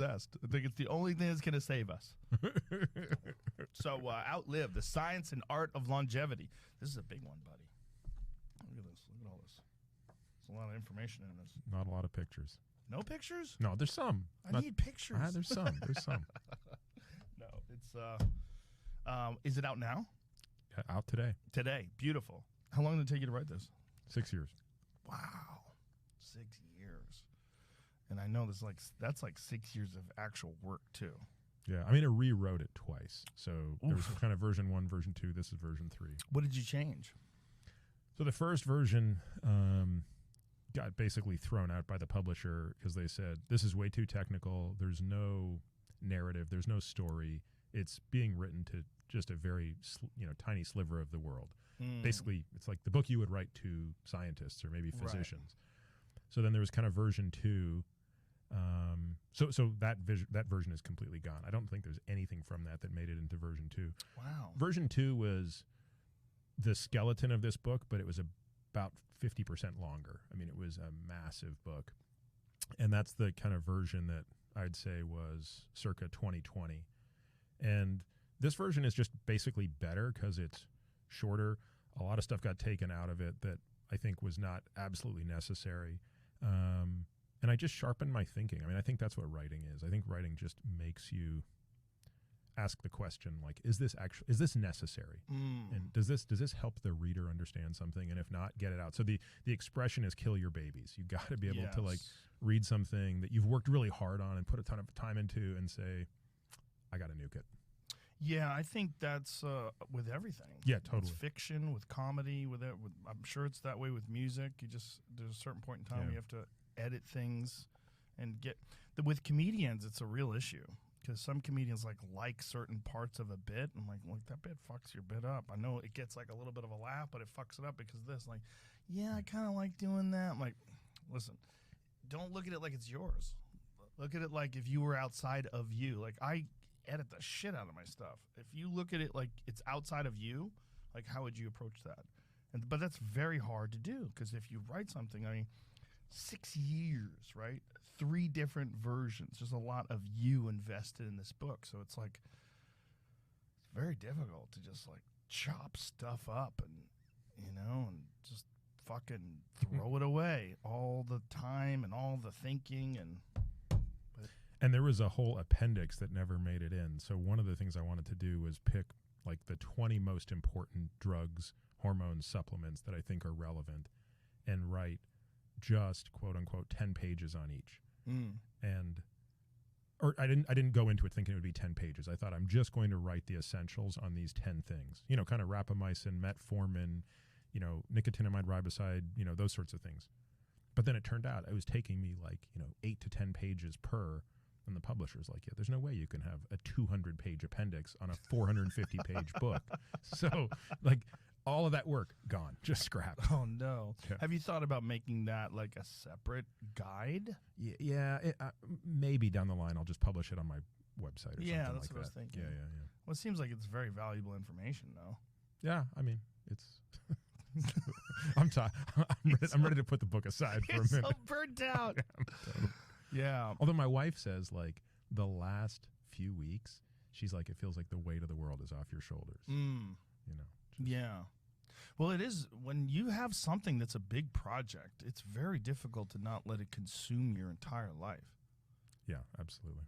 best. I think it's the only thing that's going to save us. So, outlive the science and art of longevity. This is a big one, buddy. Look at this. Look at all this. There's a lot of information in this. Not a lot of pictures. No pictures? No, there's some. I need pictures. There's some. There's some. No, it's is it out now? Out today. Today. Beautiful. How long did it take you to write this? 6 years. Wow. 6 years. And I know that's like 6 years of actual work too. Yeah, I mean, I rewrote it twice. So there was kind of version 1, version 2. This is version 3. What did you change? So the first version got basically thrown out by the publisher because they said, this is way too technical. There's no narrative. There's no story. It's being written to just a very tiny sliver of the world. Basically, it's like the book you would write to scientists or maybe physicians. Right. So then there was kind of version 2. So that version is completely gone. I don't think there's anything from that made it into version 2. Wow. Version 2 was the skeleton of this book, but it was about 50% longer. I mean, it was a massive book. And that's the kind of version that I'd say was circa 2020. And this version is just basically better because it's shorter. A lot of stuff got taken out of it that I think was not absolutely necessary. And I just sharpened my thinking. I mean, I think that's what writing is. I think writing just makes you ask the question, like, is this necessary? And does this help the reader understand something? And if not, get it out. So the expression is kill your babies. You got to be able to like read something that you've worked really hard on and put a ton of time into and say, I got to nuke it. Yeah, I think that's with everything. Yeah, totally. With fiction, with comedy, I'm sure it's that way with music. There's a certain point in time where you have to edit things and with comedians, it's a real issue. Because some comedians like certain parts of a bit. I'm like, that bit fucks your bit up. I know it gets like a little bit of a laugh, but it fucks it up because of this. Like, yeah, I kind of like doing that. I'm like, listen, don't look at it like it's yours. Look at it like if you were outside of you. Like, I edit the shit out of my stuff. If you look at it like it's outside of you, like, how would you approach that? But that's very hard to do because if you write something, I mean, 6 years, right? 3 different versions. There's a lot of you invested in this book. So it's like, it's very difficult to just like chop stuff up and just fucking throw it away all the time and all the thinking. And there was a whole appendix that never made it in. So one of the things I wanted to do was pick like the 20 most important drugs, hormones, supplements that I think are relevant and write just quote unquote 10 pages on each. Or I didn't go into it thinking it would be 10 pages. I thought I'm just going to write the essentials on these 10 things, kind of rapamycin, metformin, nicotinamide riboside, those sorts of things. But then it turned out it was taking me 8 to 10 pages per, and the publisher's like, yeah, there's no way you can have a 200-page appendix on a 450-page book. So all of that work gone, just scrapped. Oh no! Yeah. Have you thought about making that like a separate guide? Yeah. Maybe down the line I'll just publish it on my website. Or yeah, something that's like what I was thinking. Yeah. Well, it seems like it's very valuable information, though. Yeah, I mean, it's. I'm ready to put the book aside for a minute. So burnt out. Yeah. Although my wife says the last few weeks, she's like, it feels like the weight of the world is off your shoulders. Yeah. Well, it is when you have something that's a big project, it's very difficult to not let it consume your entire life. Yeah, absolutely.